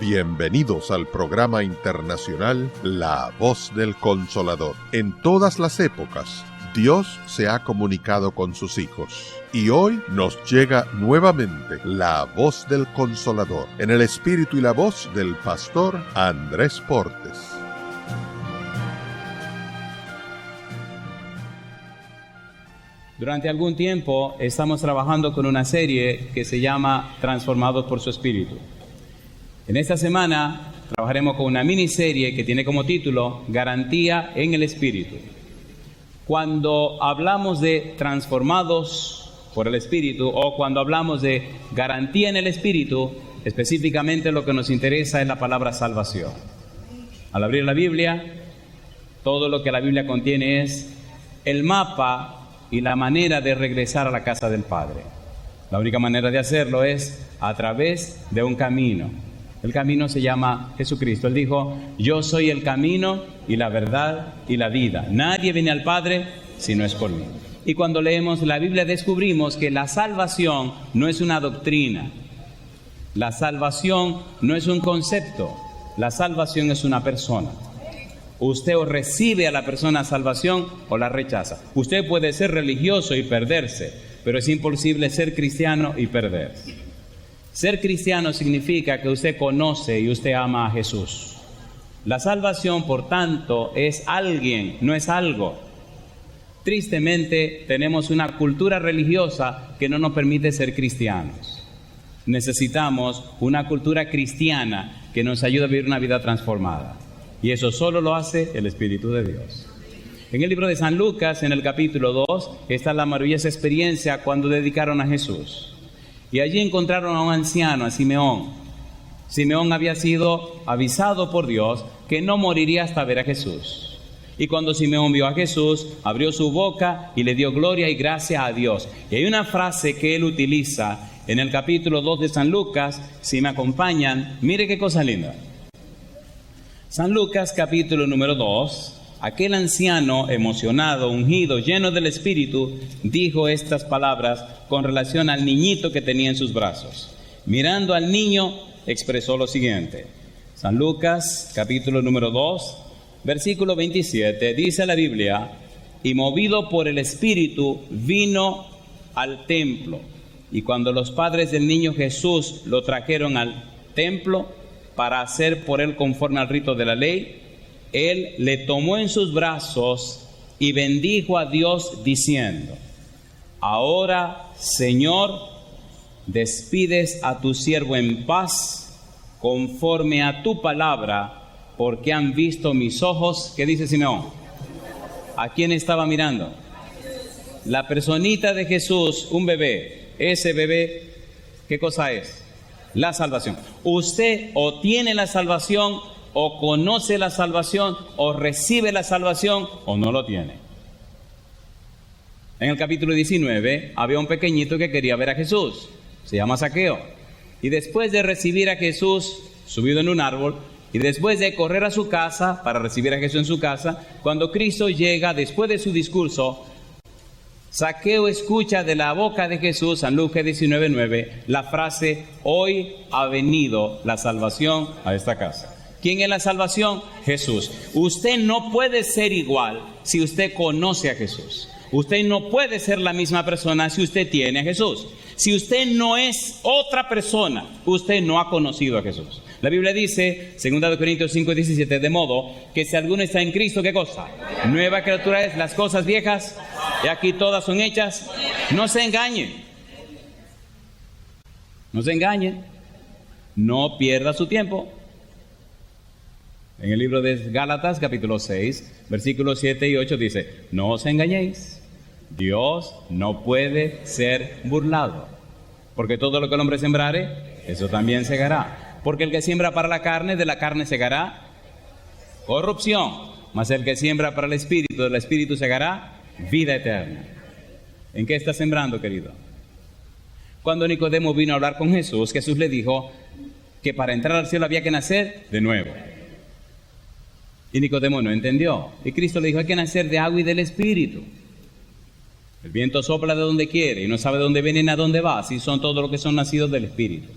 Bienvenidos al programa internacional La Voz del Consolador. En todas las épocas, Dios se ha comunicado con sus hijos. Y hoy nos llega nuevamente la voz del Consolador, en el espíritu y la voz del pastor Andrés Portes. Durante algún tiempo estamos trabajando con una serie que se llama Transformados por su Espíritu. En esta semana trabajaremos con una miniserie que tiene como título Garantía en el Espíritu. Cuando hablamos de transformados por el Espíritu o cuando hablamos de garantía en el Espíritu, específicamente lo que nos interesa es la palabra salvación. Al abrir la Biblia, todo lo que la Biblia contiene es el mapa y la manera de regresar a la casa del Padre. La única manera de hacerlo es a través de un camino. El camino se llama Jesucristo. Él dijo: yo soy el camino y la verdad y la vida. Nadie viene al Padre si no es por mí. Y cuando leemos la Biblia descubrimos que la salvación no es una doctrina. La salvación no es un concepto. La salvación es una persona. Usted o recibe a la persona salvación o la rechaza. Usted puede ser religioso y perderse, pero es imposible ser cristiano y perderse. Ser cristiano significa que usted conoce y usted ama a Jesús. La salvación, por tanto, es alguien, no es algo. Tristemente, tenemos una cultura religiosa que no nos permite ser cristianos. Necesitamos una cultura cristiana que nos ayude a vivir una vida transformada. Y eso solo lo hace el Espíritu de Dios. En el libro de San Lucas, en el capítulo 2, está la maravillosa experiencia cuando dedicaron a Jesús. Y allí encontraron a un anciano, a Simeón. Simeón había sido avisado por Dios que no moriría hasta ver a Jesús. Y cuando Simeón vio a Jesús, abrió su boca y le dio gloria y gracia a Dios. Y hay una frase que él utiliza en el capítulo 2 de San Lucas. Si me acompañan, mire qué cosa linda. San Lucas, capítulo número 2. Aquel anciano emocionado, ungido, lleno del Espíritu, dijo estas palabras con relación al niñito que tenía en sus brazos. Mirando al niño, expresó lo siguiente. San Lucas, capítulo número 2, versículo 27, dice la Biblia: y movido por el Espíritu, vino al templo. Y cuando los padres del niño Jesús lo trajeron al templo para hacer por él conforme al rito de la ley, él le tomó en sus brazos y bendijo a Dios diciendo: ahora, Señor, despides a tu siervo en paz, conforme a tu palabra, porque han visto mis ojos. ¿Qué dice Simeón? ¿A quién estaba mirando? La personita de Jesús, un bebé. Ese bebé, ¿qué cosa es? La salvación. Usted o tiene la salvación, o conoce la salvación, o recibe la salvación, o no lo tiene. En el capítulo 19 había un pequeñito que quería ver a Jesús. Se llama Zaqueo. Y después de recibir a Jesús subido en un árbol, y después de correr a su casa para recibir a Jesús en su casa, cuando Cristo llega después de su discurso, Zaqueo escucha de la boca de Jesús, San Lucas 19:9, la frase: hoy ha venido la salvación a esta casa. ¿Quién es la salvación? Jesús. Usted no puede ser igual si usted conoce a Jesús. Usted no puede ser la misma persona si usted tiene a Jesús. Si usted no es otra persona, usted no ha conocido a Jesús. La Biblia dice, 2 Corintios 5:17, de modo que si alguno está en Cristo, ¿qué cosa? Nueva criatura es, las cosas viejas, y aquí todas son hechas. No se engañe. No se engañe. No pierda su tiempo. En el libro de Gálatas, capítulo 6, versículos 7 y 8 dice: no os engañéis, Dios no puede ser burlado, porque todo lo que el hombre sembrare, eso también segará. Porque el que siembra para la carne, de la carne segará corrupción, mas el que siembra para el Espíritu, del Espíritu segará vida eterna. ¿En qué está sembrando, querido? Cuando Nicodemo vino a hablar con Jesús, Jesús le dijo que para entrar al cielo había que nacer de nuevo. Y Nicodemo no entendió. Y Cristo le dijo: hay que nacer de agua y del Espíritu. El viento sopla de donde quiere y no sabe de dónde viene ni a dónde va. Así son todos los que son nacidos del Espíritu.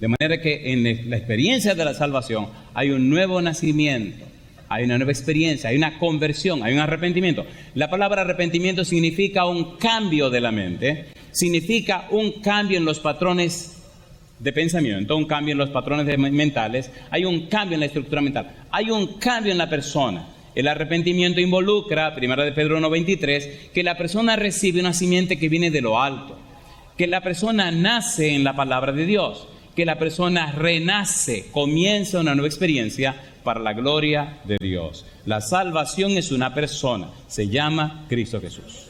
De manera que en la experiencia de la salvación hay un nuevo nacimiento, hay una nueva experiencia, hay una conversión, hay un arrepentimiento. La palabra arrepentimiento significa un cambio de la mente, significa un cambio en los patrones de pensamiento, un cambio en los patrones mentales, hay un cambio en la estructura mental, hay un cambio en la persona. El arrepentimiento involucra, 1 de Pedro 1:23, que la persona recibe una simiente que viene de lo alto, que la persona nace en la palabra de Dios, que la persona renace, comienza una nueva experiencia para la gloria de Dios. La salvación es una persona, se llama Cristo Jesús.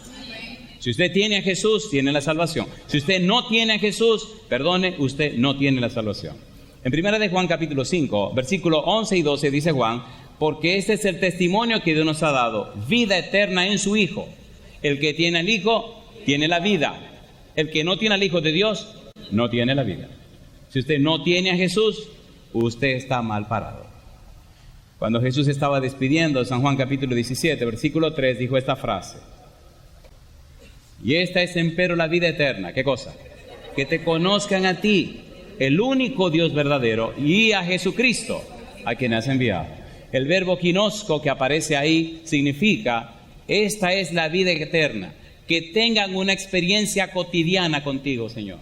Si usted tiene a Jesús, tiene la salvación. Si usted no tiene a Jesús, perdone, usted no tiene la salvación. En 1 de Juan capítulo 5, versículo 11 y 12 dice Juan: porque este es el testimonio que Dios nos ha dado, vida eterna en su Hijo. El que tiene al Hijo, tiene la vida. El que no tiene al Hijo de Dios, no tiene la vida. Si usted no tiene a Jesús, usted está mal parado. Cuando Jesús estaba despidiendo, San Juan capítulo 17, versículo 3, dijo esta frase: y esta es empero la vida eterna. ¿Qué cosa? Que te conozcan a ti, el único Dios verdadero, y a Jesucristo, a quien has enviado. El verbo ginosco que aparece ahí significa: esta es la vida eterna, que tengan una experiencia cotidiana contigo, Señor,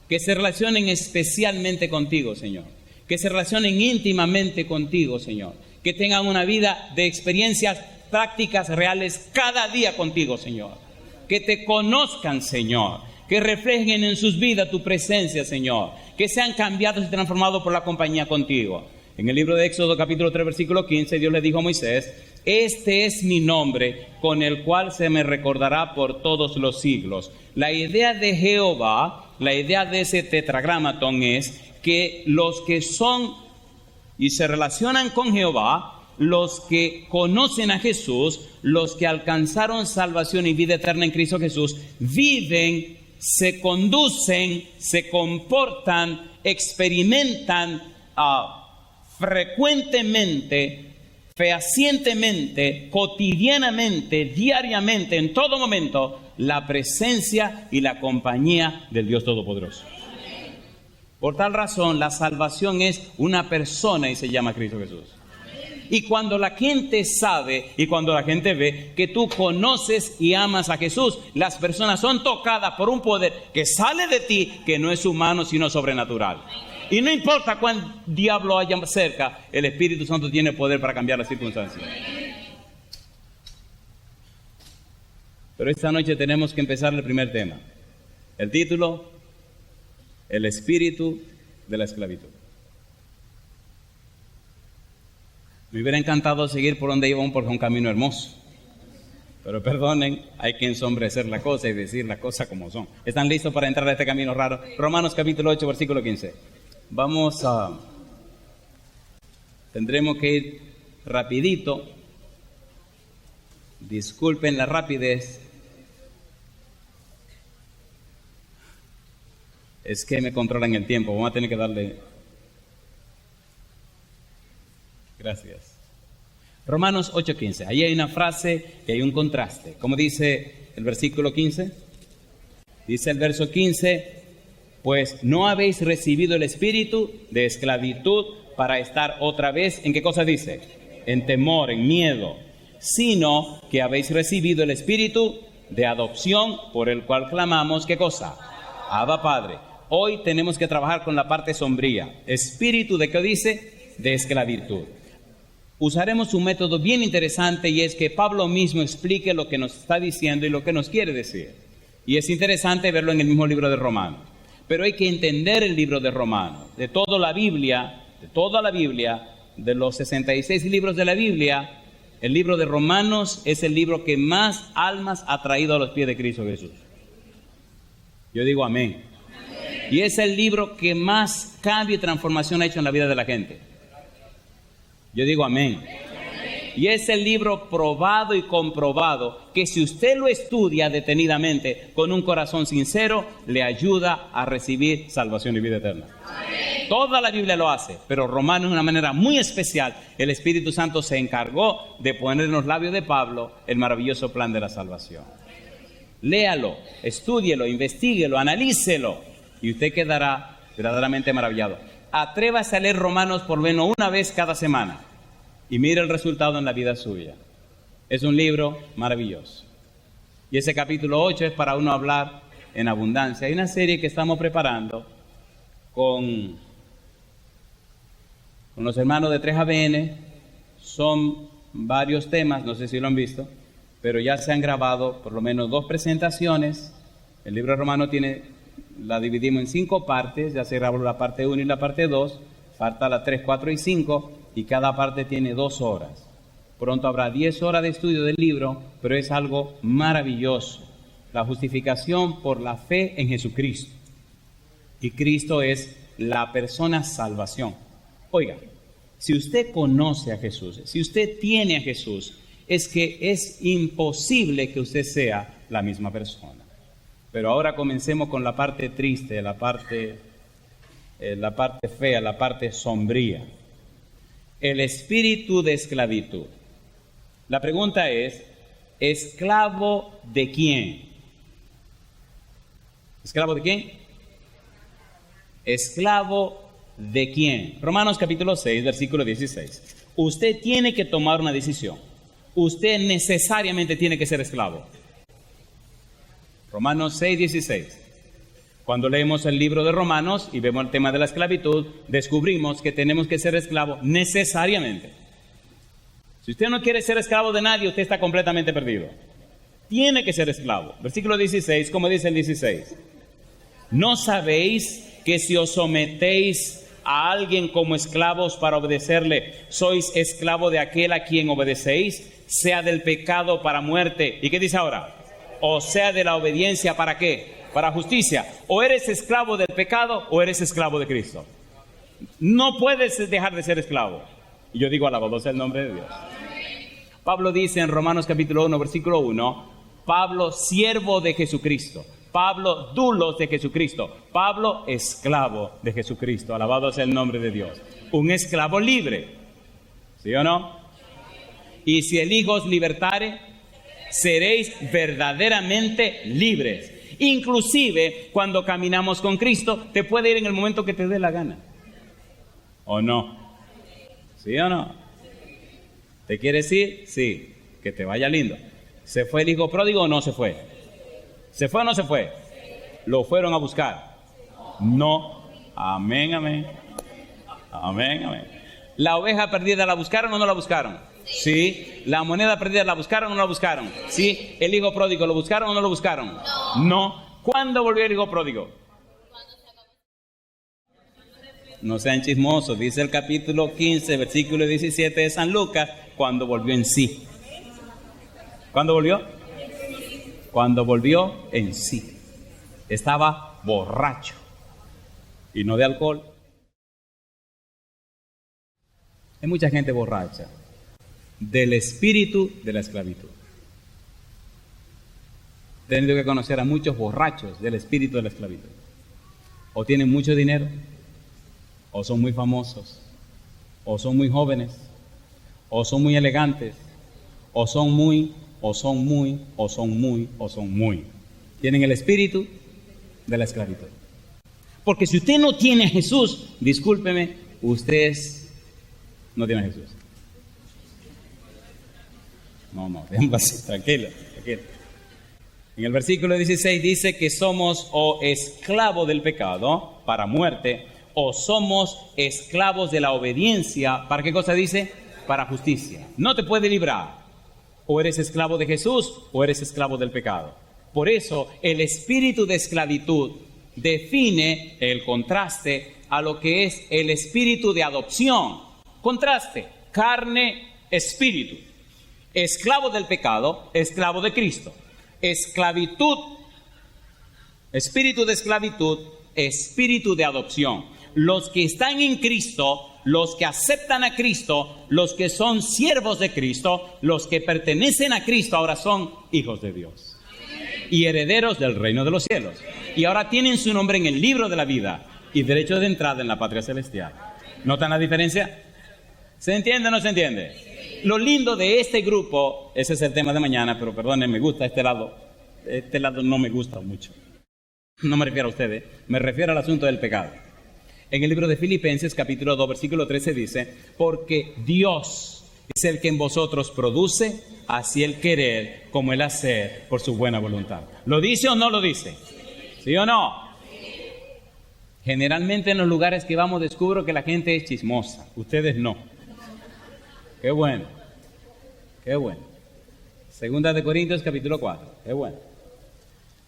que se relacionen especialmente contigo, Señor, que se relacionen íntimamente contigo, Señor, que tengan una vida de experiencias prácticas reales cada día contigo, Señor, que te conozcan, Señor, que reflejen en sus vidas tu presencia, Señor, que sean cambiados y transformados por la compañía contigo. En el libro de Éxodo capítulo 3 versículo 15, Dios le dijo a Moisés: este es mi nombre con el cual se me recordará por todos los siglos. La idea de Jehová, la idea de ese tetragramatón es que los que son y se relacionan con Jehová, los que conocen a Jesús, los que alcanzaron salvación y vida eterna en Cristo Jesús, viven, se conducen, se comportan, experimentan frecuentemente, fehacientemente, cotidianamente, diariamente, en todo momento, la presencia y la compañía del Dios Todopoderoso. Por tal razón, la salvación es una persona y se llama Cristo Jesús. Y cuando la gente sabe y cuando la gente ve que tú conoces y amas a Jesús, las personas son tocadas por un poder que sale de ti, que no es humano sino sobrenatural. Y no importa cuán diablo haya cerca, el Espíritu Santo tiene poder para cambiar las circunstancias. Pero esta noche tenemos que empezar el primer tema. El título: el espíritu de la esclavitud. Me hubiera encantado seguir por donde íbamos porque es un camino hermoso. Pero perdonen, hay que ensombrecer la cosa y decir las cosas como son. ¿Están listos para entrar a este camino raro? Romanos capítulo 8, versículo 15. Tendremos que ir rapidito. Disculpen la rapidez. Es que me controlan el tiempo. Vamos a tener que darle... Gracias. Romanos 8:15. Ahí hay una frase y hay un contraste. ¿Cómo dice el versículo 15? Dice el verso 15: pues no habéis recibido el espíritu de esclavitud para estar otra vez, ¿en qué cosa dice? En temor, en miedo, sino que habéis recibido el espíritu de adopción por el cual clamamos, ¿qué cosa? Abba Padre. Hoy tenemos que trabajar con la parte sombría. Espíritu de ¿qué dice? De esclavitud. Usaremos un método bien interesante y es que Pablo mismo explique lo que nos está diciendo y lo que nos quiere decir. Y es interesante verlo en el mismo libro de Romanos. Pero hay que entender el libro de Romanos, de toda la Biblia, de los 66 libros de la Biblia, el libro de Romanos es el libro que más almas ha traído a los pies de Cristo Jesús. Yo digo amén. Y es el libro que más cambio y transformación ha hecho en la vida de la gente. Yo digo amén. Y es el libro probado y comprobado que si usted lo estudia detenidamente con un corazón sincero, le ayuda a recibir salvación y vida eterna. Amén. Toda la Biblia lo hace, pero Romanos de una manera muy especial, el Espíritu Santo se encargó de poner en los labios de Pablo el maravilloso plan de la salvación. Léalo, estúdielo, investíguelo, analícelo y usted quedará verdaderamente maravillado. atrévase a leer Romanos por lo menos una vez cada semana y mire el resultado en la vida suya. Es un libro maravilloso. Y ese capítulo 8 es para uno hablar en abundancia. Hay una serie que estamos preparando con los hermanos de 3ABN. Son varios temas, no sé si lo han visto, pero ya se han grabado por lo menos 2 presentaciones. El libro romano la dividimos en 5 partes, ya se grabó la parte 1 y la parte 2, falta la 3, 4 y 5, y cada parte tiene 2 horas. Pronto habrá 10 horas de estudio del libro, pero es algo maravilloso. La justificación por la fe en Jesucristo. Y Cristo es la persona salvación. Oiga, si usted conoce a Jesús, si usted tiene a Jesús, es que es imposible que usted sea la misma persona. Pero ahora comencemos con la parte triste, la parte fea, la parte sombría. El espíritu de esclavitud. La pregunta es, ¿esclavo de quién? ¿Esclavo de quién? ¿Esclavo de quién? Romanos capítulo 6, versículo 16. Usted tiene que tomar una decisión. Usted necesariamente tiene que ser esclavo. Romanos 6, 16. Cuando leemos el libro de Romanos y vemos el tema de la esclavitud, descubrimos que tenemos que ser esclavos necesariamente. Si usted no quiere ser esclavo de nadie, usted está completamente perdido. Tiene que ser esclavo. Versículo 16, como dice el 16. ¿No sabéis que si os sometéis a alguien como esclavos para obedecerle, sois esclavo de aquel a quien obedecéis, sea del pecado para muerte? ¿Y qué dice ahora? O sea de la obediencia, ¿para qué? Para justicia. O eres esclavo del pecado o eres esclavo de Cristo. No puedes dejar de ser esclavo. Y yo digo, alabado sea el nombre de Dios. Pablo dice en Romanos capítulo 1, versículo 1, Pablo, siervo de Jesucristo. Pablo, dulos de Jesucristo. Pablo, esclavo de Jesucristo. Alabado sea el nombre de Dios. Un esclavo libre. ¿Sí o no? Y si el Hijo os libertare, seréis verdaderamente libres. Inclusive, cuando caminamos con Cristo, te puede ir en el momento que te dé la gana. ¿O no? ¿Sí o no? ¿Te quieres ir? Sí. Que te vaya lindo. ¿Se fue el hijo pródigo o no se fue? ¿Se fue o no se fue? ¿Lo fueron a buscar? No. Amén, amén. Amén, amén. ¿La oveja perdida la buscaron o no la buscaron? Sí. ¿La moneda perdida la buscaron o no la buscaron? Sí. ¿El hijo pródigo lo buscaron o no lo buscaron? No. ¿Cuándo volvió el hijo pródigo? No sean chismosos, dice el capítulo 15, versículo 17 de San Lucas, cuando volvió en sí. ¿Cuándo volvió? Cuando volvió en sí. Estaba borracho. Y no de alcohol. Hay mucha gente borracha del espíritu de la esclavitud. He tenido que conocer a muchos borrachos del espíritu de la esclavitud. O tienen mucho dinero, o son muy famosos, o son muy jóvenes, o son muy elegantes, o son muy. Tienen el espíritu de la esclavitud. Porque si usted no tiene a Jesús, discúlpeme, usted no tiene a Jesús. No, déjenme así, tranquilo. En el versículo 16 dice que somos o esclavos del pecado para muerte, o somos esclavos de la obediencia. ¿Para qué cosa dice? Para justicia. No te puede librar. O eres esclavo de Jesús o eres esclavo del pecado. Por eso el espíritu de esclavitud define el contraste a lo que es el espíritu de adopción. Contraste, carne, espíritu. Esclavo del pecado, esclavo de Cristo. Esclavitud, espíritu de esclavitud, espíritu de adopción. Los que están en Cristo, los que aceptan a Cristo, los que son siervos de Cristo, los que pertenecen a Cristo, ahora son hijos de Dios y herederos del reino de los cielos. Y ahora tienen su nombre en el libro de la vida y derecho de entrada en la patria celestial. ¿Notan la diferencia? ¿Se entiende o no se entiende? Lo lindo de este grupo, ese es el tema de mañana, pero perdonen, me gusta este lado. Este lado no me gusta mucho. No me refiero a ustedes, me refiero al asunto del pecado. En el libro de Filipenses, capítulo 2, versículo 13 dice, porque Dios es el que en vosotros produce, así el querer como el hacer por su buena voluntad. ¿Lo dice o no lo dice? ¿Sí o no? Generalmente en los lugares que vamos descubro que la gente es chismosa. Ustedes no. Qué bueno. Qué bueno. Segunda de Corintios, capítulo 4. Qué bueno.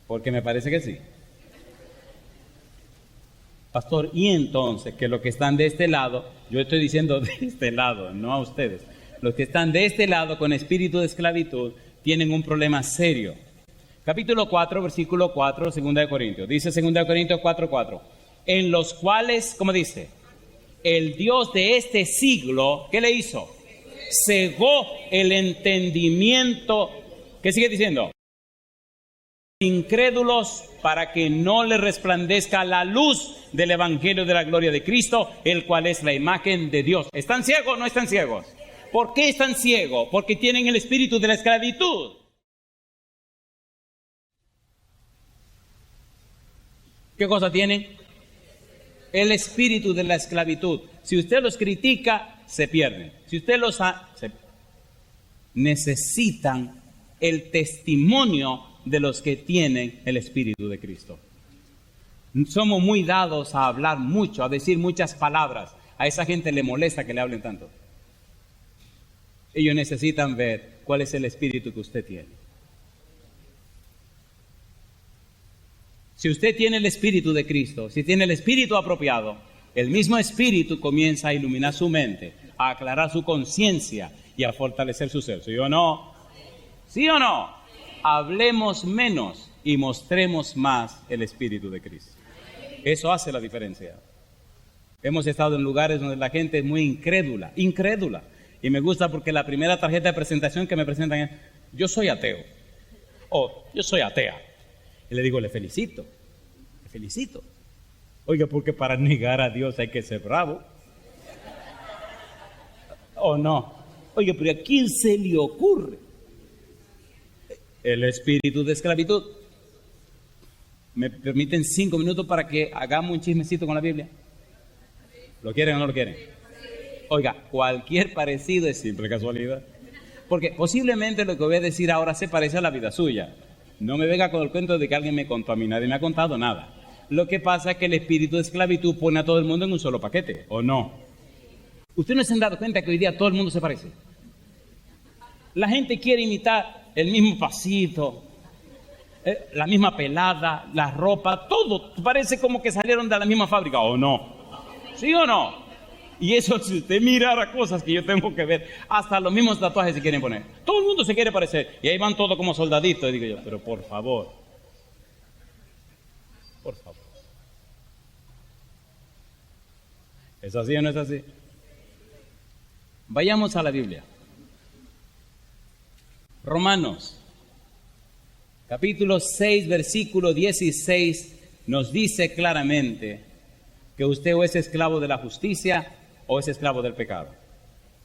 Porque me parece que sí. Pastor, y entonces que los que están de este lado, yo estoy diciendo de este lado, no a ustedes, los que están de este lado con espíritu de esclavitud tienen un problema serio. Capítulo 4, versículo 4, segunda de Corintios. Dice segunda de Corintios 4:4. En los cuales, ¿cómo dice? El Dios de este siglo, ¿qué le hizo? Cegó el entendimiento. ¿Qué sigue diciendo? Incrédulos, para que no le resplandezca la luz del evangelio de la gloria de Cristo, el cual es la imagen de Dios. ¿Están ciegos o no están ciegos? ¿Por qué están ciegos? Porque tienen el espíritu de la esclavitud. ¿Qué cosa tienen? El espíritu de la esclavitud. Si usted los critica, se pierden. Si usted los necesitan el testimonio de los que tienen el espíritu de Cristo. Somos muy dados a hablar mucho, a decir muchas palabras. A esa gente le molesta que le hablen tanto. Ellos necesitan ver cuál es el espíritu que usted tiene. Si usted tiene el espíritu de Cristo, si tiene el espíritu apropiado, el mismo espíritu comienza a iluminar su mente, a aclarar su conciencia y a fortalecer su ser. ¿Sí o no? ¿Sí o no? Hablemos menos y mostremos más el espíritu de Cristo. Eso hace la diferencia. Hemos estado en lugares donde la gente es muy incrédula. Y me gusta porque la primera tarjeta de presentación que me presentan es, yo soy ateo. O yo soy atea. Y le digo, le felicito. Oiga, porque para negar a Dios hay que ser bravo. ¿O no? Oiga, pero ¿a quién se le ocurre? El espíritu de esclavitud. ¿Me permiten 5 minutos para que hagamos un chismecito con la Biblia? ¿Lo quieren o no lo quieren? Oiga, cualquier parecido es simple casualidad. Porque posiblemente lo que voy a decir ahora se parece a la vida suya. No me venga con el cuento de que alguien me contó a mí, nadie me ha contado nada. Lo que pasa es que el espíritu de esclavitud pone a todo el mundo en un solo paquete, ¿o no? ¿Ustedes no se han dado cuenta que hoy día todo el mundo se parece? La gente quiere imitar el mismo pasito, la misma pelada, la ropa, todo parece como que salieron de la misma fábrica, ¿o no? ¿Sí o no? Y eso, si usted mirara cosas que yo tengo que ver, hasta los mismos tatuajes se quieren poner. Todo el mundo se quiere parecer. Y ahí van todos como soldaditos. Y digo yo, pero por favor. ¿Es así o no es así? Vayamos a la Biblia. Romanos, capítulo 6, versículo 16, nos dice claramente que usted o es esclavo de la justicia o es esclavo del pecado.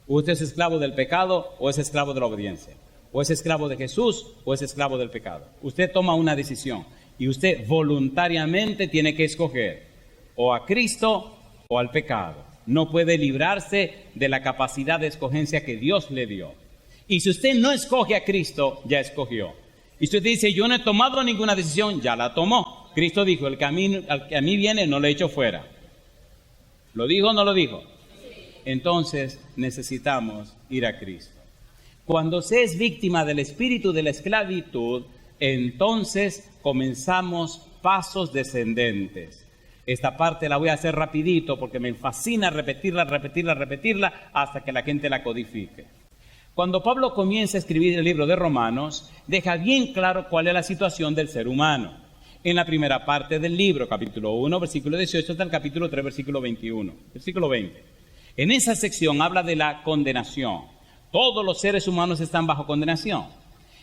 Usted es esclavo del pecado o es esclavo de la obediencia. O es esclavo de Jesús o es esclavo del pecado. Usted toma una decisión y usted voluntariamente tiene que escoger o a Cristo o al pecado. No puede librarse de la capacidad de escogencia que Dios le dio. Y si usted no escoge a Cristo, ya escogió. Y si usted dice, yo no he tomado ninguna decisión, ya la tomó. Cristo dijo, el camino al que a mí viene no le echo fuera. ¿Lo dijo o no lo dijo? Entonces necesitamos ir a Cristo. Cuando se es víctima del espíritu de la esclavitud, entonces comenzamos pasos descendentes. Esta parte la voy a hacer rapidito porque me fascina repetirla hasta que la gente la codifique. Cuando Pablo comienza a escribir el libro de Romanos, deja bien claro cuál es la situación del ser humano. En la primera parte del libro, capítulo 1, versículo 18, hasta el capítulo 3, versículo 21, versículo 20. En esa sección habla de la condenación. Todos los seres humanos están bajo condenación.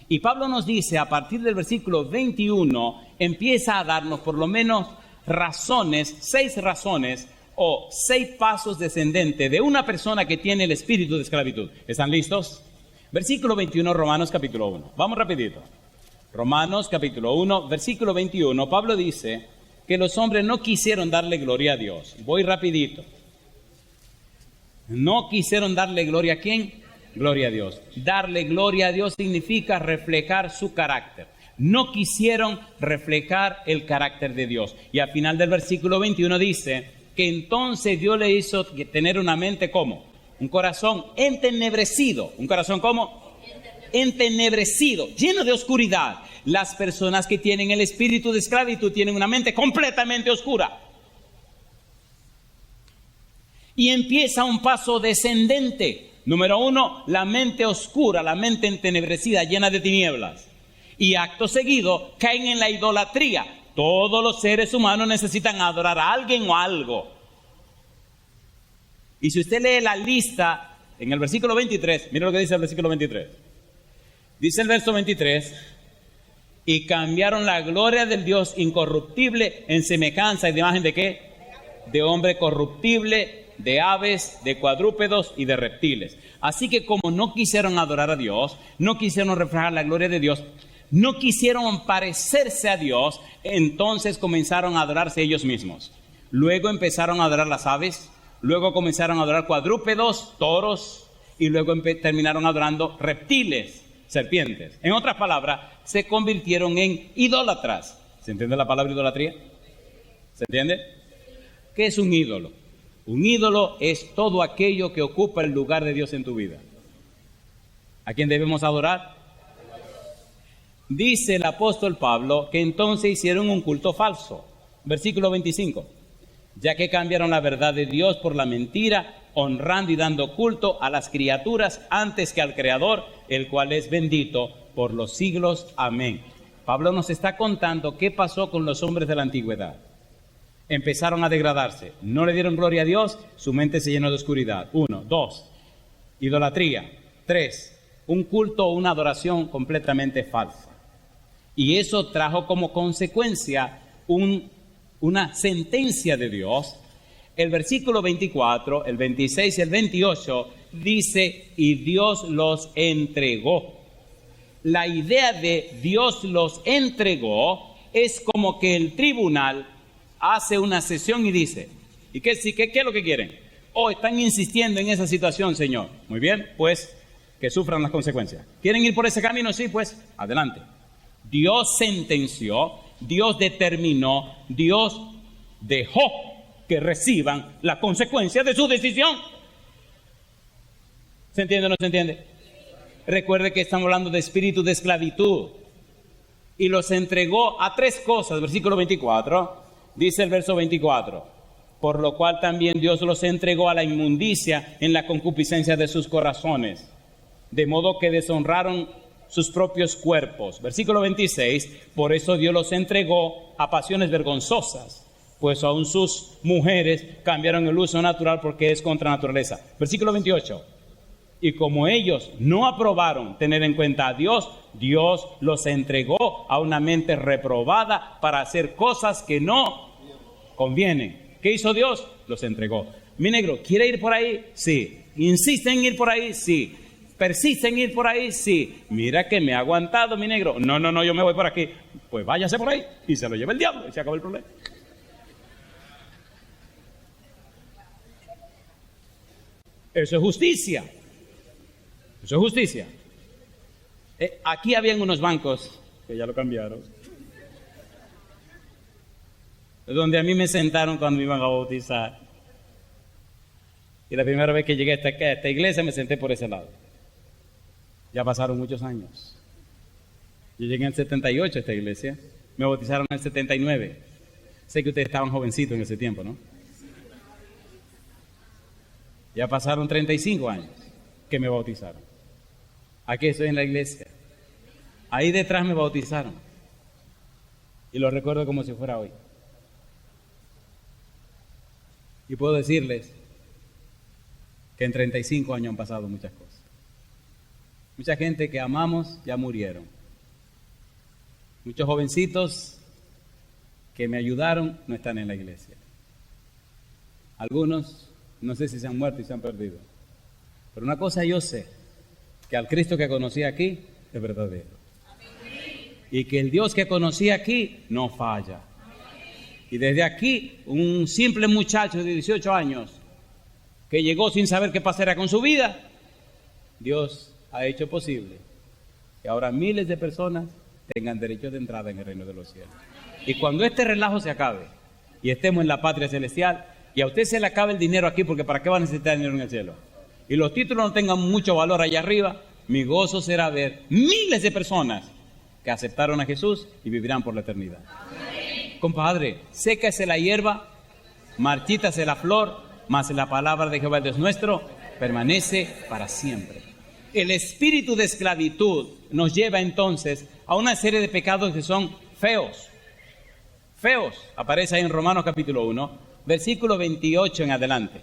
Y Pablo nos dice, a partir del versículo 21, empieza a darnos por lo menos razones, 6 razones o 6 pasos descendentes de una persona que tiene el espíritu de esclavitud. ¿Están listos? Versículo 21, Romanos capítulo 1. Vamos rapidito. Romanos capítulo 1, versículo 21. Pablo dice, que los hombres no quisieron darle gloria a Dios. Voy rapidito. No quisieron darle gloria a ¿quién? Gloria a Dios. Darle gloria a Dios significa reflejar su carácter. No quisieron reflejar el carácter de Dios. Y al final del versículo 21 dice que entonces Dios le hizo tener una mente ¿cómo? Un corazón entenebrecido. ¿Un corazón cómo? Entenebrecido, lleno de oscuridad. Las personas que tienen el espíritu de esclavitud tienen una mente completamente oscura. Y empieza un paso descendente. Número 1, la mente oscura, la mente entenebrecida, llena de tinieblas. Y acto seguido caen en la idolatría. Todos los seres humanos necesitan adorar a alguien o algo. Y si usted lee la lista en el versículo 23, mire lo que dice el versículo 23. Dice el verso 23, y cambiaron la gloria del Dios incorruptible en semejanza y de imagen de ¿qué? De hombre corruptible, de aves, de cuadrúpedos y de reptiles. Así que como no quisieron adorar a Dios, no quisieron reflejar la gloria de Dios, no quisieron parecerse a Dios, entonces comenzaron a adorarse ellos mismos. Luego empezaron a adorar las aves, luego comenzaron a adorar cuadrúpedos, toros, y luego terminaron adorando reptiles, serpientes. En otras palabras, se convirtieron en idólatras. ¿Se entiende la palabra idolatría? ¿Se entiende? ¿Qué es un ídolo? Un ídolo es todo aquello que ocupa el lugar de Dios en tu vida. ¿A quién debemos adorar? Dice el apóstol Pablo que entonces hicieron un culto falso. Versículo 25. Ya que cambiaron la verdad de Dios por la mentira, honrando y dando culto a las criaturas antes que al Creador, el cual es bendito por los siglos. Amén. Pablo nos está contando qué pasó con los hombres de la antigüedad. Empezaron a degradarse, no le dieron gloria a Dios, su mente se llenó de oscuridad. 1, 2, idolatría. 3, un culto o una adoración completamente falsa. Y eso trajo como consecuencia una sentencia de Dios. El versículo 24, el 26 y el 28 dice, y Dios los entregó. La idea de Dios los entregó es como que el tribunal hace una sesión y dice, ¿y qué es lo que quieren? Están insistiendo en esa situación, Señor. Muy bien, pues que sufran las consecuencias. ¿Quieren ir por ese camino? Sí, pues adelante. Dios sentenció, Dios determinó, Dios dejó que reciban las consecuencias de su decisión. ¿Se entiende o no se entiende? Recuerde que estamos hablando de espíritu de esclavitud. Y los entregó a 3 cosas. Versículo 24. Dice el verso 24, por lo cual también Dios los entregó a la inmundicia en la concupiscencia de sus corazones, de modo que deshonraron sus propios cuerpos. Versículo 26, por eso Dios los entregó a pasiones vergonzosas, pues aún sus mujeres cambiaron el uso natural porque es contra naturaleza. Versículo 28, y como ellos no aprobaron tener en cuenta a Dios, Dios los entregó a una mente reprobada para hacer cosas que no convienen. ¿Qué hizo Dios? Los entregó. Mi negro, ¿quiere ir por ahí? Sí. ¿Insiste en ir por ahí? Sí. ¿Persiste en ir por ahí? Sí. Mira que me ha aguantado, mi negro. No, yo me voy por aquí. Pues váyase por ahí y se lo lleva el diablo y se acabó el problema. Eso es justicia. Eso es justicia. Aquí habían unos bancos, que ya lo cambiaron, donde a mí me sentaron cuando me iban a bautizar. Y la primera vez que llegué a esta iglesia me senté por ese lado. Ya pasaron muchos años. Yo llegué en el 78 a esta iglesia, me bautizaron en el 79. Sé que ustedes estaban jovencitos en ese tiempo, ¿no? Ya pasaron 35 años que me bautizaron. Aquí estoy en la iglesia. Ahí detrás me bautizaron. Y lo recuerdo como si fuera hoy. Y puedo decirles que en 35 años han pasado muchas cosas. Mucha gente que amamos ya murieron. Muchos jovencitos que me ayudaron no están en la iglesia. Algunos no sé si se han muerto y se han perdido. Pero una cosa yo sé, que al Cristo que conocí aquí es verdadero. Y que el Dios que conocí aquí no falla. Y desde aquí, un simple muchacho de 18 años que llegó sin saber qué pasará con su vida, Dios ha hecho posible que ahora miles de personas tengan derecho de entrada en el reino de los cielos. Y cuando este relajo se acabe y estemos en la patria celestial y a usted se le acabe el dinero aquí, porque ¿para qué va a necesitar dinero en el cielo? Y los títulos no tengan mucho valor allá arriba, mi gozo será ver miles de personas que aceptaron a Jesús y vivirán por la eternidad. Compadre, sécase la hierba, marchítase la flor, mas la palabra de Jehová Dios nuestro permanece para siempre. El espíritu de esclavitud nos lleva entonces a una serie de pecados que son feos. Feos, aparece ahí en Romanos capítulo 1, versículo 28 en adelante.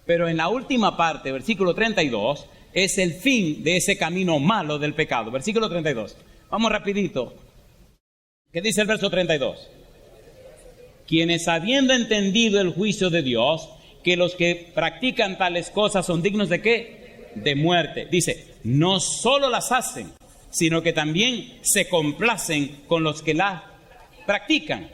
Pero en la última parte, versículo 32, es el fin de ese camino malo del pecado. Versículo 32. Vamos rapidito. ¿Qué dice el verso 32? Quienes habiendo entendido el juicio de Dios, que los que practican tales cosas son dignos ¿de qué? De muerte. Dice, no solo las hacen, sino que también se complacen con los que las practican.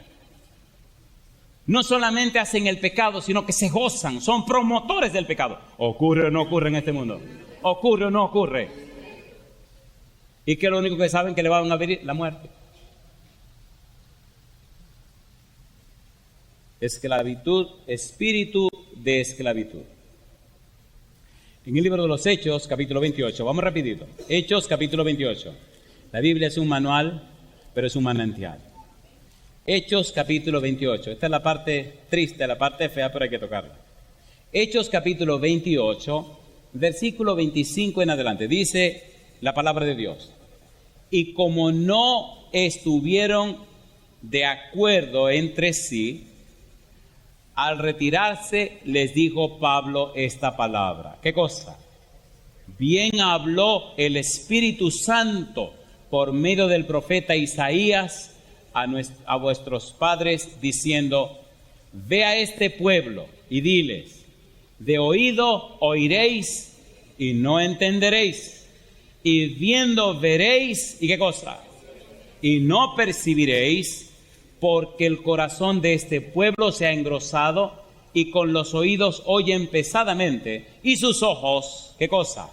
No solamente hacen el pecado, sino que se gozan, son promotores del pecado. ¿Ocurre o no ocurre en este mundo? ¿Ocurre o no ocurre? ¿Y qué es lo único que saben que le van a venir? La muerte. Esclavitud, espíritu de esclavitud. En el libro de los Hechos, capítulo 28, vamos rapidito. Hechos, capítulo 28. La Biblia es un manual, pero es un manantial. Hechos, capítulo 28. Esta es la parte triste, la parte fea, pero hay que tocarla. Hechos, capítulo 28, versículo 25 en adelante. Dice la palabra de Dios. Y como no estuvieron de acuerdo entre sí, al retirarse les dijo Pablo esta palabra. ¿Qué cosa? Bien habló el Espíritu Santo por medio del profeta Isaías a vuestros padres diciendo, ve a este pueblo y diles, de oído oiréis y no entenderéis, y viendo veréis, ¿y qué cosa? Y no percibiréis, porque el corazón de este pueblo se ha engrosado y con los oídos oyen pesadamente y sus ojos, ¿qué cosa?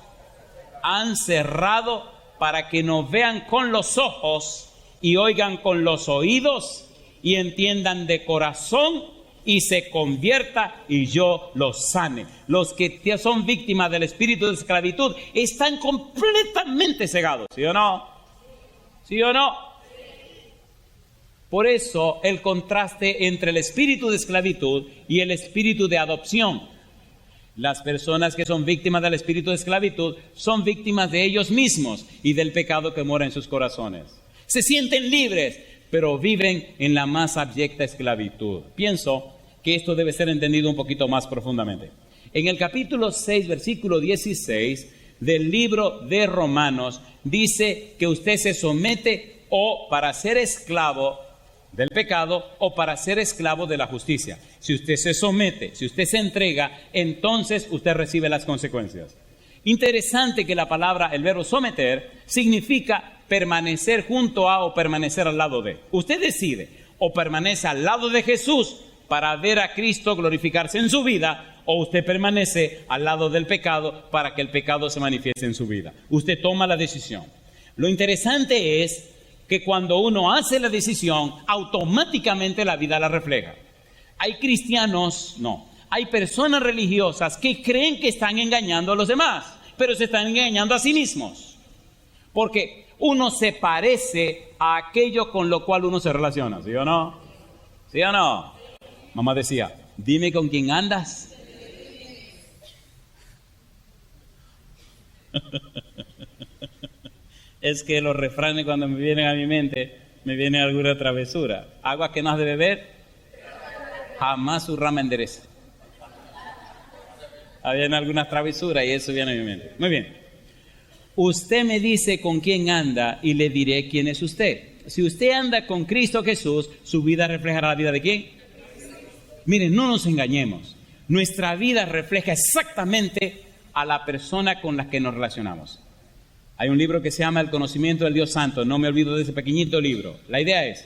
Han cerrado para que no vean con los ojos y oigan con los oídos y entiendan de corazón y se convierta y yo los sane. Los que son víctimas del espíritu de esclavitud están completamente cegados, ¿sí o no? ¿Sí o no? Por eso el contraste entre el espíritu de esclavitud y el espíritu de adopción. Las personas que son víctimas del espíritu de esclavitud son víctimas de ellos mismos y del pecado que mora en sus corazones. Se sienten libres, pero viven en la más abyecta esclavitud. Pienso que esto debe ser entendido un poquito más profundamente. En el capítulo 6, versículo 16 del libro de Romanos, dice que usted se somete o para ser esclavo del pecado o para ser esclavo de la justicia. Si usted se somete, si usted se entrega, entonces usted recibe las consecuencias. Interesante que la palabra, el verbo someter, significa permanecer junto a o permanecer al lado de. Usted decide, o permanece al lado de Jesús para ver a Cristo glorificarse en su vida, o usted permanece al lado del pecado para que el pecado se manifieste en su vida. Usted toma la decisión. Lo interesante es que cuando uno hace la decisión, automáticamente la vida la refleja. Hay cristianos, no, hay personas religiosas que creen que están engañando a los demás, pero se están engañando a sí mismos. Porque uno se parece a aquello con lo cual uno se relaciona, ¿sí o no? ¿Sí o no? Mamá decía, dime con quién andas. Es que los refranes cuando me vienen a mi mente, me viene alguna travesura. Agua que no has de beber, jamás su rama endereza. Habían algunas travesuras y eso viene a mi mente. Muy bien. Usted me dice con quién anda y le diré quién es usted. Si usted anda con Cristo Jesús, su vida reflejará la vida de ¿quién? Miren, no nos engañemos. Nuestra vida refleja exactamente a la persona con la que nos relacionamos. Hay un libro que se llama El conocimiento del Dios Santo. No me olvido de ese pequeñito libro. La idea es,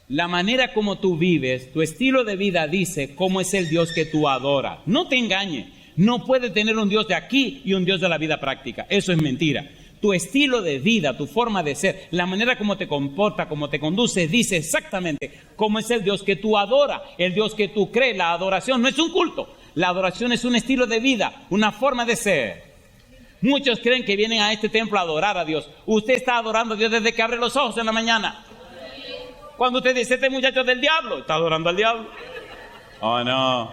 La manera como tú vives, tu estilo de vida dice cómo es el Dios que tú adoras. No te engañes. No puedes tener un Dios de aquí y un Dios de la vida práctica. Eso es mentira. Tu estilo de vida, tu forma de ser, la manera como te comporta, como te conduce, dice exactamente cómo es el Dios que tú adoras, el Dios que tú crees. La adoración no es un culto. La adoración es un estilo de vida, una forma de ser. Muchos creen que vienen a este templo a adorar a Dios. Usted está adorando a Dios desde que abre los ojos en la mañana. Cuando usted dice, este muchacho es del diablo, está adorando al diablo. ¿O no?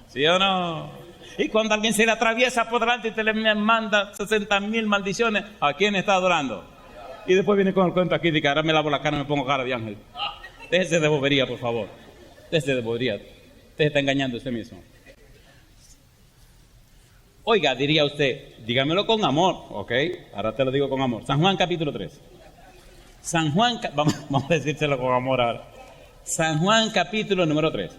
¿Sí o no? Y cuando alguien se le atraviesa por delante y te le manda 60,000 maldiciones, ¿a quién está adorando? Y después viene con el cuento aquí de que ahora me lavo la cara y me pongo cara de ángel. Déjese de bobería, por favor. Déjese de bobería. Usted está engañando a usted mismo. Oiga, diría usted, dígamelo con amor, ¿ok? Ahora te lo digo con amor. San Juan capítulo 3. San Juan, vamos a decírselo con amor ahora. San Juan capítulo número 3.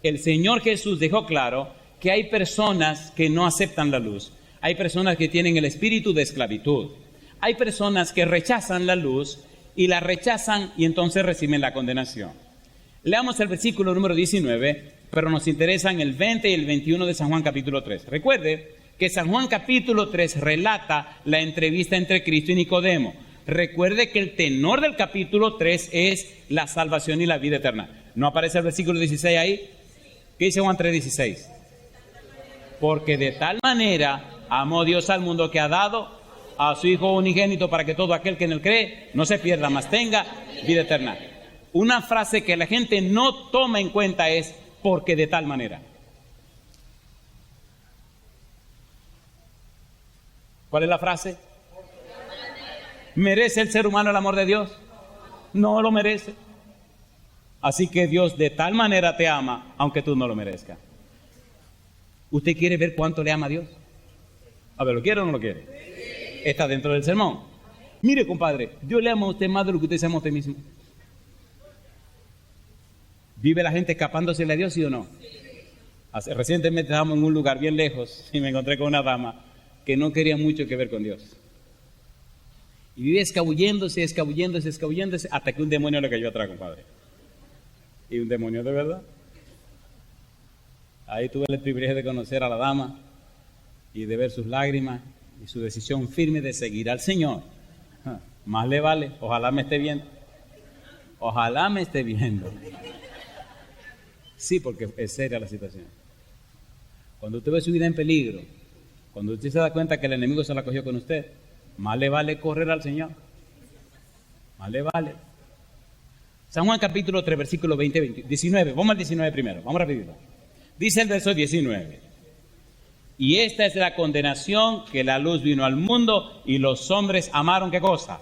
El Señor Jesús dejó claro que hay personas que no aceptan la luz. Hay personas que tienen el espíritu de esclavitud. Hay personas que rechazan la luz y la rechazan y entonces reciben la condenación. Leamos el versículo número 19, pero nos interesan el 20 y el 21 de San Juan capítulo 3. Recuerde que San Juan capítulo 3 relata la entrevista entre Cristo y Nicodemo. Recuerde que el tenor del capítulo 3 es la salvación y la vida eterna. ¿No aparece el versículo 16 ahí? ¿Qué dice Juan 3:16? Porque de tal manera amó Dios al mundo que ha dado a su Hijo unigénito para que todo aquel que en él cree no se pierda, mas tenga vida eterna. Una frase que la gente no toma en cuenta es porque de tal manera. ¿Cuál es la frase? ¿Merece el ser humano el amor de Dios? No lo merece. Así que Dios de tal manera te ama, aunque tú no lo merezcas. ¿Usted quiere ver cuánto le ama a Dios? A ver, ¿lo quiere o no lo quiere? Está dentro del sermón. Mire, compadre, Dios le ama a usted más de lo que usted se ama a usted mismo. ¿Vive la gente escapándosele a Dios, sí o no? Recientemente estábamos en un lugar bien lejos y me encontré con una dama que no quería mucho que ver con Dios. Y vive escabulléndose, hasta que un demonio le cayó atrás, compadre. Y un demonio de verdad. Ahí tuve el privilegio de conocer a la dama y de ver sus lágrimas y su decisión firme de seguir al Señor. Más le vale, ojalá me esté viendo. Ojalá me esté viendo. Sí, porque es seria la situación. Cuando usted ve su vida en peligro, cuando usted se da cuenta que el enemigo se la cogió con usted, más le vale correr al Señor. Más le vale. San Juan capítulo 3, versículo 19. Vamos al 19 primero, vamos rapidito. Dice el verso 19. Y esta es la condenación, que la luz vino al mundo y los hombres amaron, ¿qué cosa?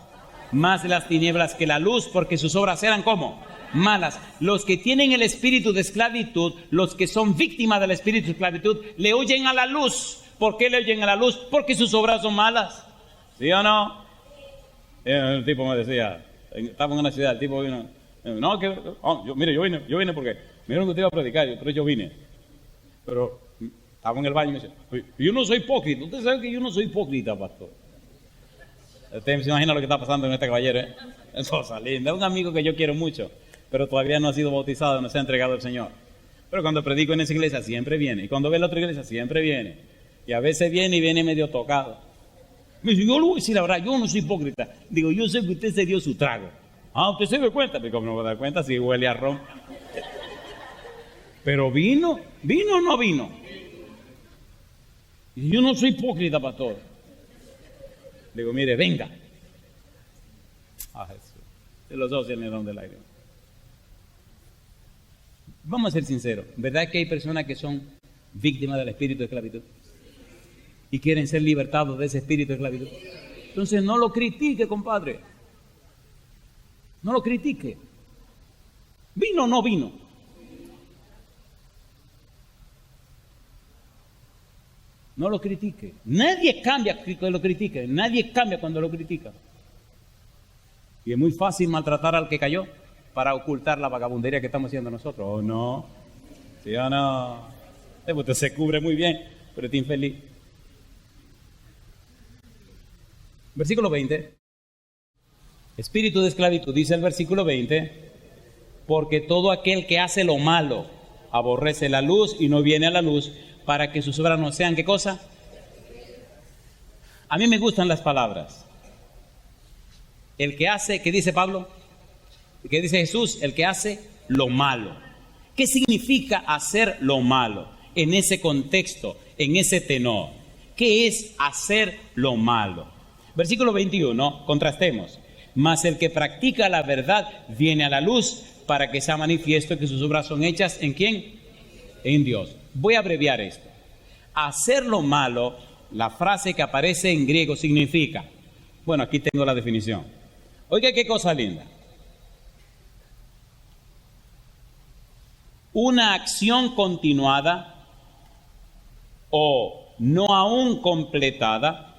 Más las tinieblas que la luz, porque sus obras eran ¿cómo? Malas. Los que tienen el espíritu de esclavitud, los que son víctimas del espíritu de esclavitud, le huyen a la luz. ¿Por qué le huyen a la luz? Porque sus obras son malas. ¿Sí o no? El tipo me decía, estaba en una ciudad, el tipo vino, no, que, yo vine porque me dijeron que usted iba a predicar, pero yo vine. Pero estaba en el baño y me decía, yo no soy hipócrita. Usted sabe que yo no soy hipócrita, pastor. Usted se imagina lo que está pasando en este caballero, ¿eh? Es cosa linda. Es un amigo que yo quiero mucho, pero todavía no ha sido bautizado, no se ha entregado al Señor. Pero cuando predico en esa iglesia siempre viene. Y cuando ve la otra iglesia siempre viene. Y a veces viene y viene medio tocado. Me dice, yo le voy a decir la verdad, yo no soy hipócrita. Digo, yo sé que usted se dio su trago. Ah, usted se dio cuenta. Pero ¿cómo no me da cuenta si huele a ron? Pero ¿vino o no vino? Y yo no soy hipócrita, pastor. Digo, mire, venga. Ah, Jesús. De los dos en el don del aire. Vamos a ser sinceros. ¿Verdad que hay personas que son víctimas del espíritu de esclavitud? Y quieren ser libertados de ese espíritu de esclavitud. Entonces no lo critique, compadre. No lo critique. ¿Vino o no vino? No lo critique. Nadie cambia cuando lo critique. Nadie cambia cuando lo critica. Y es muy fácil maltratar al que cayó para ocultar la vagabundería que estamos haciendo nosotros. ¿O no? ¿Sí o no? Usted se cubre muy bien, pero está infeliz. Versículo 20. Espíritu de esclavitud, dice el versículo 20. porque todo aquel que hace lo malo aborrece la luz y no viene a la luz para que sus obras no sean, ¿qué cosa? A mí me gustan las palabras. El que hace, ¿qué dice Pablo? ¿Qué dice Jesús? El que hace lo malo. ¿Qué significa hacer lo malo en ese contexto, en ese tenor? ¿Qué es hacer lo malo? Versículo 21, contrastemos. Mas el que practica la verdad viene a la luz para que sea manifiesto que sus obras son hechas, ¿en quién? En Dios. Voy a abreviar esto. Hacer lo malo, la frase que aparece en griego significa, bueno, aquí tengo la definición. Oiga, qué cosa linda. Una acción continuada o no aún completada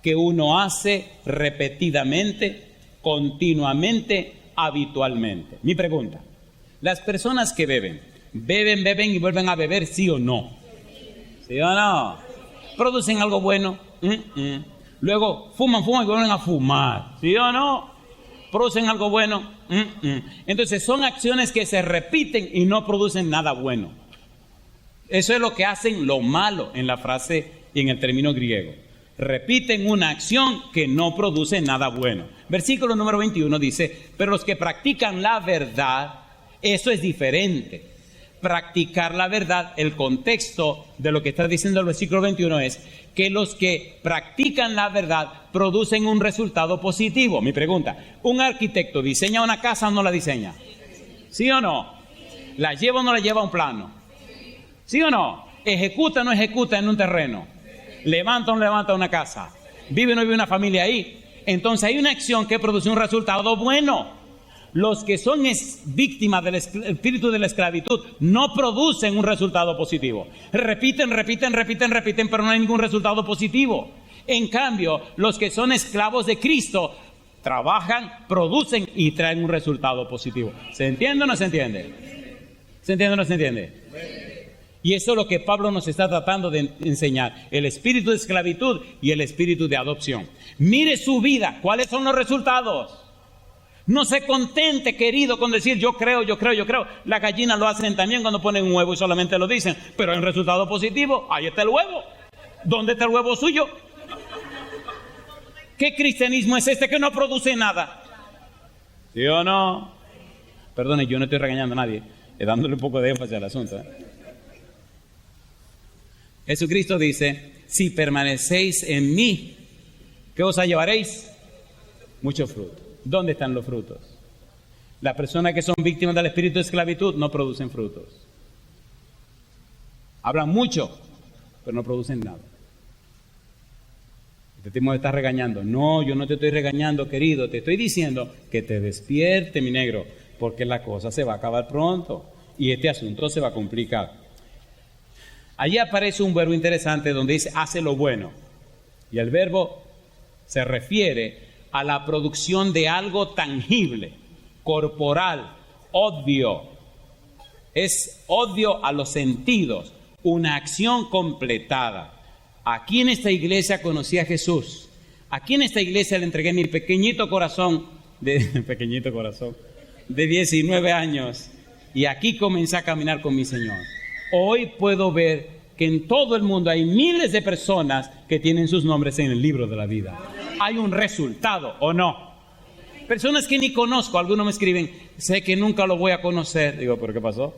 que uno hace repetidamente, continuamente, habitualmente. Mi pregunta, las personas que beben y vuelven a beber, ¿sí o no? ¿Sí o no? ¿Producen algo bueno? Luego fuman y vuelven a fumar, ¿sí o no? ¿Producen algo bueno? Entonces son acciones que se repiten y no producen nada bueno. Eso es lo que hacen lo malo en la frase y en el término griego. Repiten una acción que no produce nada bueno. Versículo número 21 dice, pero los que practican la verdad, eso es diferente. Practicar la verdad, el contexto de lo que está diciendo el versículo 21 es que los que practican la verdad producen un resultado positivo. Mi pregunta, ¿un arquitecto diseña una casa o no la diseña? ¿Sí o no? ¿La lleva o no la lleva a un plano? ¿Sí o no? ¿Ejecuta o no ejecuta en un terreno? ¿Levanta o no levanta una casa? ¿Vive o no vive una familia ahí? Entonces hay una acción que produce un resultado bueno. Los que son víctimas del espíritu de la esclavitud no producen un resultado positivo. Repiten, pero no hay ningún resultado positivo. En cambio, los que son esclavos de Cristo trabajan, producen y traen un resultado positivo. ¿Se entiende o no se entiende? ¿Se entiende o no se entiende? Y eso es lo que Pablo nos está tratando de enseñar. El espíritu de esclavitud y el espíritu de adopción. Mire su vida. ¿Cuáles son los resultados? No se contente, querido, con decir yo creo. Las gallinas lo hacen también cuando ponen un huevo y solamente lo dicen. Pero en resultado positivo, ahí está el huevo. ¿Dónde está el huevo suyo? ¿Qué cristianismo es este que no produce nada? ¿Sí o no? Perdone, yo no estoy regañando a nadie, dándole un poco de énfasis al asunto. Jesucristo dice, si permanecéis en mí, ¿qué os llevaréis? Mucho fruto. ¿Dónde están los frutos? Las personas que son víctimas del espíritu de esclavitud no producen frutos. Hablan mucho, pero no producen nada. Este tipo me está regañando. No, yo no te estoy regañando, querido. Te estoy diciendo que te despierte, mi negro, porque la cosa se va a acabar pronto y este asunto se va a complicar. Allí aparece un verbo interesante donde dice hace lo bueno. Y el verbo se refiere a la producción de algo tangible, corporal, obvio. Es obvio a los sentidos, una acción completada. Aquí en esta iglesia conocí a Jesús. Aquí en esta iglesia le entregué mi pequeñito corazón de 19 años. Y aquí comencé a caminar con mi Señor. Hoy puedo ver que en todo el mundo hay miles de personas que tienen sus nombres en el libro de la vida. Hay un resultado, ¿o no? Personas que ni conozco, algunos me escriben, sé que nunca lo voy a conocer. Digo, ¿pero qué pasó?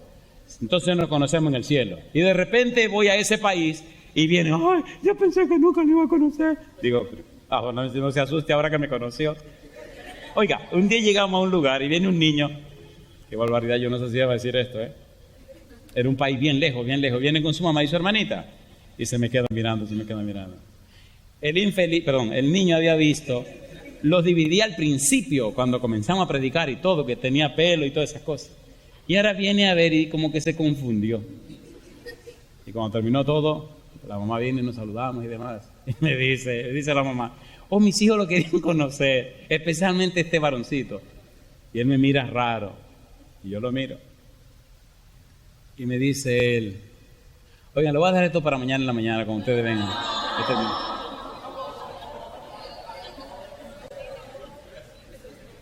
Entonces nos conocemos en el cielo. Y de repente voy a ese país y viene, ¡ay, yo pensé que nunca lo iba a conocer! Digo, no se asuste ahora que me conoció. Oiga, un día llegamos a un lugar y viene un niño, qué barbaridad, yo no sé si iba a decir esto, Era un país bien lejos, viene con su mamá y su hermanita y se me quedan mirando. El niño había visto, los dividí al principio cuando comenzamos a predicar y todo, que tenía pelo y todas esas cosas. Y ahora viene a ver y como que se confundió. Y cuando terminó todo, la mamá viene y nos saludamos y demás. Y me dice la mamá, mis hijos lo querían conocer, especialmente este varoncito. Y él me mira raro y yo lo miro. Y me dice él, oigan, lo voy a dejar esto para mañana en la mañana cuando ustedes vengan.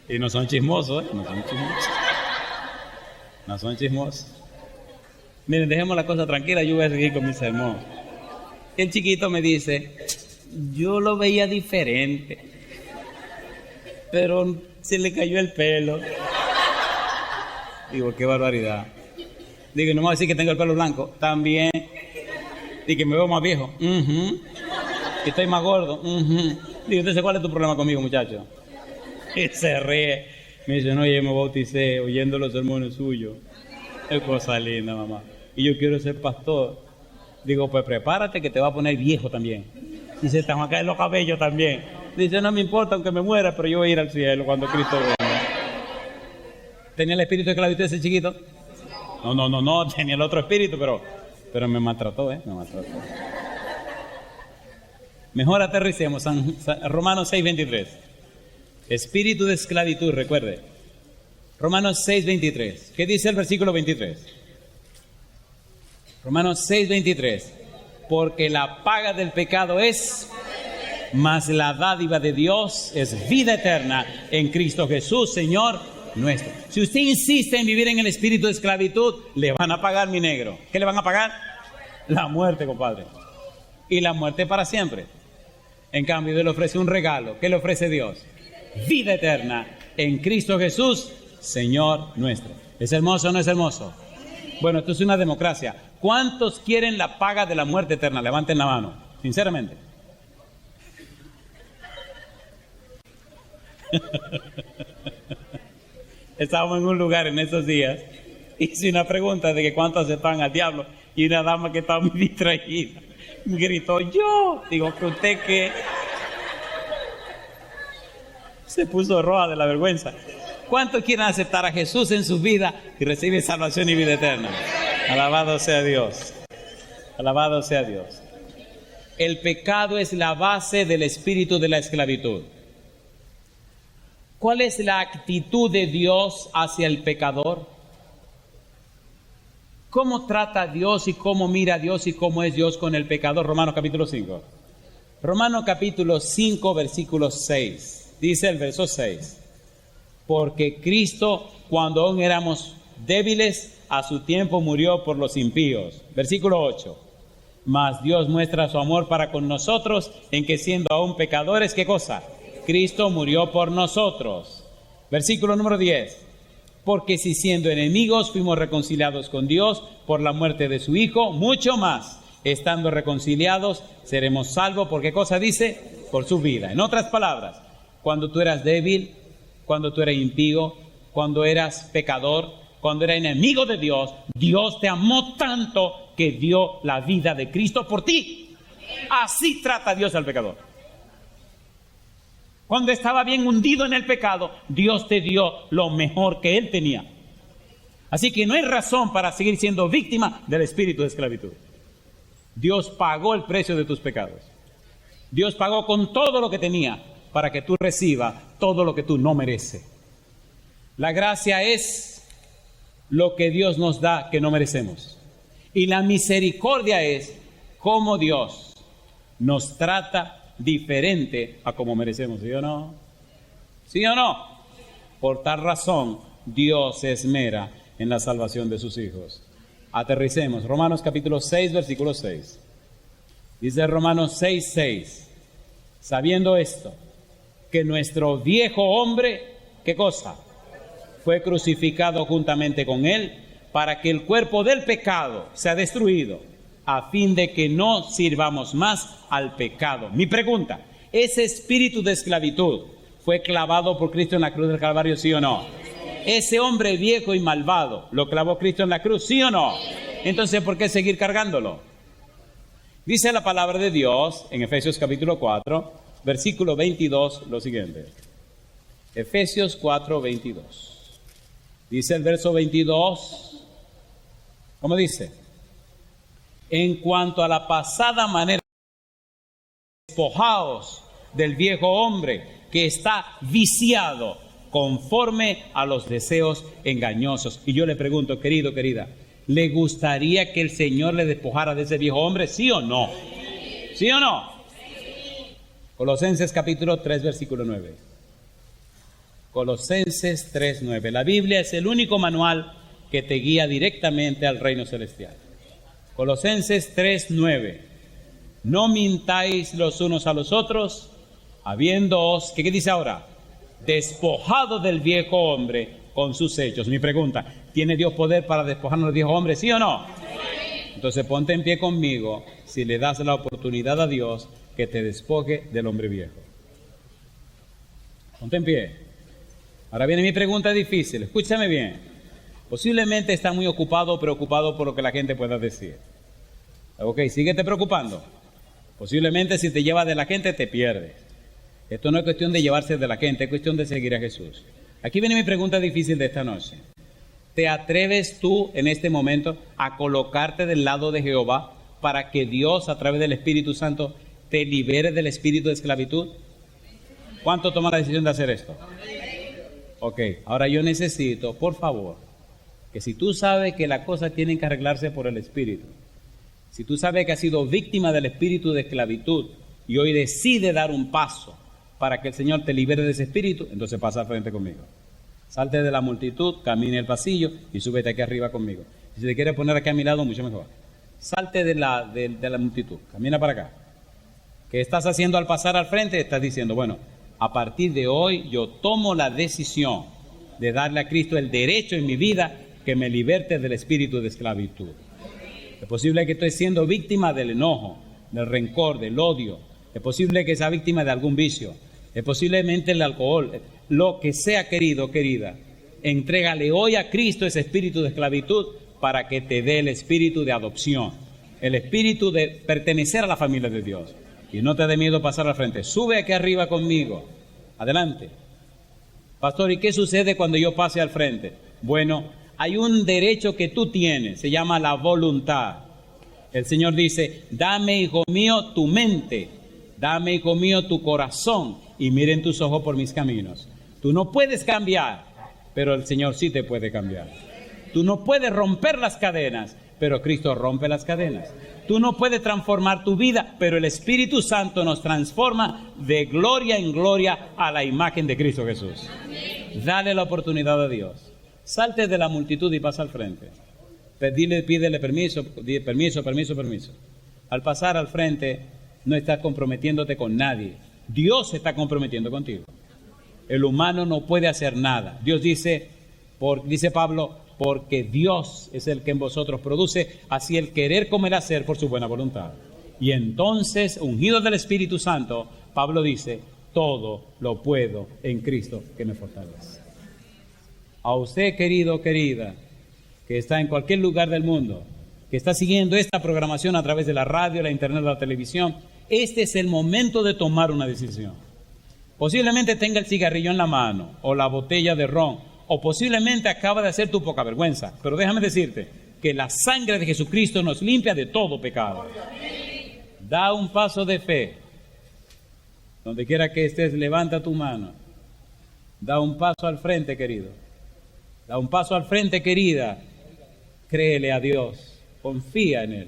Y no son chismosos, No son chismosos. No son chismosos. Miren, dejemos la cosa tranquila, yo voy a seguir con mi sermón. El chiquito me dice, yo lo veía diferente, pero se le cayó el pelo. Digo, qué barbaridad. Digo, no me voy a decir que tengo el pelo blanco. También. Y que me veo más viejo. Que estoy más gordo. Digo, entonces, ¿cuál es tu problema conmigo, muchacho? Y se ríe. Me dice, no, yo me bauticé oyendo los sermones suyos. Es cosa linda, mamá. Y yo quiero ser pastor. Digo, pues prepárate que te va a poner viejo también. Y se te van a caer los cabellos también. Dice, no me importa aunque me muera, pero yo voy a ir al cielo cuando Cristo venga. ¿Tenía el espíritu de esclavitud ese chiquito? No, tenía el otro espíritu, pero me maltrató, me maltrató. Mejor aterricemos, Romanos 6:23. Espíritu de esclavitud, recuerde. Romanos 6:23. ¿Qué dice el versículo 23? Romanos 6:23. Porque la paga del pecado es, mas la dádiva de Dios es vida eterna en Cristo Jesús, Señor nuestro. Si usted insiste en vivir en el espíritu de esclavitud, le van a pagar, mi negro. ¿Qué le van a pagar? La muerte, compadre. Y la muerte para siempre. En cambio, Dios le ofrece un regalo. ¿Qué le ofrece Dios? Vida eterna en Cristo Jesús, Señor nuestro. ¿Es hermoso o no es hermoso? Bueno, esto es una democracia. ¿Cuántos quieren la paga de la muerte eterna? Levanten la mano, sinceramente. Estábamos en un lugar en esos días, hice una pregunta de que cuánto aceptaban al diablo, y una dama que estaba muy distraída me gritó, yo. Digo, que usted que se puso roja de la vergüenza. ¿Cuántos quieren aceptar a Jesús en su vida y recibir salvación y vida eterna? Alabado sea Dios. Alabado sea Dios. El pecado es la base del espíritu de la esclavitud. ¿Cuál es la actitud de Dios hacia el pecador? ¿Cómo trata a Dios y cómo mira a Dios y cómo es Dios con el pecador? Romanos capítulo 5. Romanos capítulo 5, versículo 6. Dice el verso 6. Porque Cristo, cuando aún éramos débiles, a su tiempo murió por los impíos. Versículo 8. Mas Dios muestra su amor para con nosotros en que siendo aún pecadores, ¿qué cosa? Cristo murió por nosotros. Versículo número 10. Porque si siendo enemigos fuimos reconciliados con Dios por la muerte de su Hijo, mucho más, estando reconciliados, seremos salvos. ¿Por qué cosa dice? Por su vida. En otras palabras, cuando tú eras débil, cuando tú eras impío, cuando eras pecador, cuando eras enemigo de Dios, Dios te amó tanto que dio la vida de Cristo por ti. Así trata Dios al pecador. Cuando estaba bien hundido en el pecado, Dios te dio lo mejor que Él tenía. Así que no hay razón para seguir siendo víctima del espíritu de esclavitud. Dios pagó el precio de tus pecados. Dios pagó con todo lo que tenía para que tú recibas todo lo que tú no mereces. La gracia es lo que Dios nos da que no merecemos. Y la misericordia es cómo Dios nos trata diferente a como merecemos, ¿sí o no? ¿Sí o no? Por tal razón, Dios se esmera en la salvación de sus hijos. Aterricemos. Romanos capítulo 6, versículo 6. Dice Romanos 6, 6. Sabiendo esto, que nuestro viejo hombre, ¿qué cosa? Fue crucificado juntamente con él, para que el cuerpo del pecado sea destruido, a fin de que no sirvamos más al pecado. Mi pregunta, ¿ese espíritu de esclavitud fue clavado por Cristo en la cruz del Calvario, sí o no? ¿Ese hombre viejo y malvado lo clavó Cristo en la cruz, sí o no? Entonces, ¿por qué seguir cargándolo? Dice la palabra de Dios en Efesios capítulo 4, versículo 22, lo siguiente. Efesios 4, 22. Dice el verso 22, ¿cómo dice? En cuanto a la pasada manera, despojaos del viejo hombre que está viciado conforme a los deseos engañosos. Y yo le pregunto, querido, querida, ¿le gustaría que el Señor le despojara de ese viejo hombre? ¿Sí o no? ¿Sí o no? Colosenses capítulo 3, versículo 9. Colosenses 3, 9. La Biblia es el único manual que te guía directamente al reino celestial. Colosenses 3:9. No mintáis los unos a los otros, habiéndoos, ¿qué dice ahora? Despojado del viejo hombre con sus hechos. Mi pregunta, ¿tiene Dios poder para despojarnos del viejo hombre, sí o no? Entonces ponte en pie conmigo si le das la oportunidad a Dios que te despoje del hombre viejo. Ponte en pie. Ahora viene mi pregunta difícil, escúchame bien. Posiblemente está muy ocupado o preocupado por lo que la gente pueda decir. Ok, síguete preocupando. Posiblemente si te llevas de la gente te pierdes. Esto no es cuestión de llevarse de la gente, es cuestión de seguir a Jesús. Aquí viene mi pregunta difícil de esta noche. ¿Te atreves tú en este momento a colocarte del lado de Jehová para que Dios a través del Espíritu Santo te libere del espíritu de esclavitud? ¿Cuánto toma la decisión de hacer esto? Ok, ahora yo necesito, por favor, que si tú sabes que las cosas tienen que arreglarse por el Espíritu, si tú sabes que has sido víctima del espíritu de esclavitud y hoy decide dar un paso para que el Señor te libere de ese espíritu, entonces pasa al frente conmigo. Salte de la multitud, camine el pasillo y súbete aquí arriba conmigo. Si te quieres poner aquí a mi lado, mucho mejor. Salte de la multitud, camina para acá. ¿Qué estás haciendo al pasar al frente? Estás diciendo, bueno, a partir de hoy yo tomo la decisión de darle a Cristo el derecho en mi vida que me liberte del espíritu de esclavitud. Es posible que estés siendo víctima del enojo, del rencor, del odio. Es posible que sea víctima de algún vicio. Es posiblemente el alcohol. Lo que sea, querido, querida. Entrégale hoy a Cristo ese espíritu de esclavitud para que te dé el espíritu de adopción. El espíritu de pertenecer a la familia de Dios. Y no te dé miedo pasar al frente. Sube aquí arriba conmigo. Adelante. Pastor, ¿y qué sucede cuando yo pase al frente? Bueno, hay un derecho que tú tienes, se llama la voluntad. El Señor dice, dame, hijo mío, tu mente, dame, hijo mío, tu corazón, y miren tus ojos por mis caminos. Tú no puedes cambiar, pero el Señor sí te puede cambiar. Tú no puedes romper las cadenas, pero Cristo rompe las cadenas. Tú no puedes transformar tu vida, pero el Espíritu Santo nos transforma de gloria en gloria a la imagen de Cristo Jesús. Dale la oportunidad a Dios. Salte de la multitud y pasa al frente. Pídele permiso. Al pasar al frente, no estás comprometiéndote con nadie. Dios se está comprometiendo contigo. El humano no puede hacer nada. Dios dice Pablo, porque Dios es el que en vosotros produce, así el querer como el hacer por su buena voluntad. Y entonces, ungido del Espíritu Santo, Pablo dice, todo lo puedo en Cristo que me fortalece. A usted, querido, querida, que está en cualquier lugar del mundo, que está siguiendo esta programación a través de la radio, la internet, la televisión, este es el momento de tomar una decisión. Posiblemente tenga el cigarrillo en la mano, o la botella de ron, o posiblemente acaba de hacer tu poca vergüenza. Pero déjame decirte que la sangre de Jesucristo nos limpia de todo pecado. Da un paso de fe. Donde quiera que estés, levanta tu mano. Da un paso al frente, querido. Da un paso al frente, querida. Créele a Dios. Confía en Él.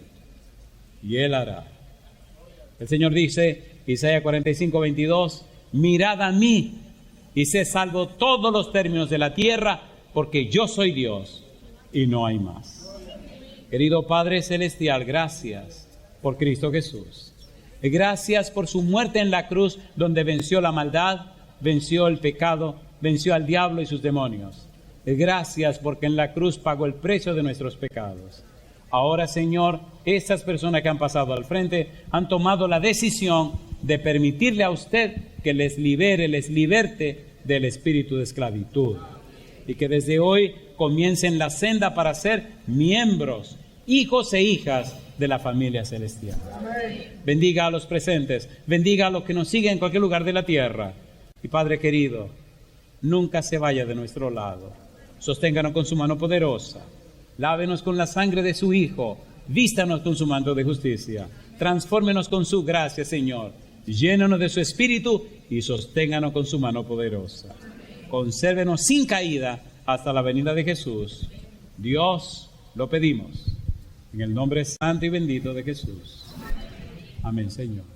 Y Él hará. El Señor dice, Isaías 45:22, mirad a mí y sé salvo todos los términos de la tierra, porque yo soy Dios y no hay más. Querido Padre Celestial, gracias por Cristo Jesús. Gracias por su muerte en la cruz, donde venció la maldad, venció el pecado, venció al diablo y sus demonios. Gracias porque en la cruz pagó el precio de nuestros pecados. Ahora, Señor, estas personas que han pasado al frente han tomado la decisión de permitirle a usted que les liberte del espíritu de esclavitud. Y que desde hoy comiencen la senda para ser miembros, hijos e hijas de la familia celestial. Bendiga a los presentes, bendiga a los que nos siguen en cualquier lugar de la tierra. Y Padre querido, nunca se vaya de nuestro lado. Sosténganos con su mano poderosa. Lávenos con la sangre de su Hijo. Vístanos con su manto de justicia. Transfórmenos con su gracia, Señor. Llénanos de su Espíritu y sosténganos con su mano poderosa. Consérvenos sin caída hasta la venida de Jesús. Dios, lo pedimos. En el nombre santo y bendito de Jesús. Amén, Señor.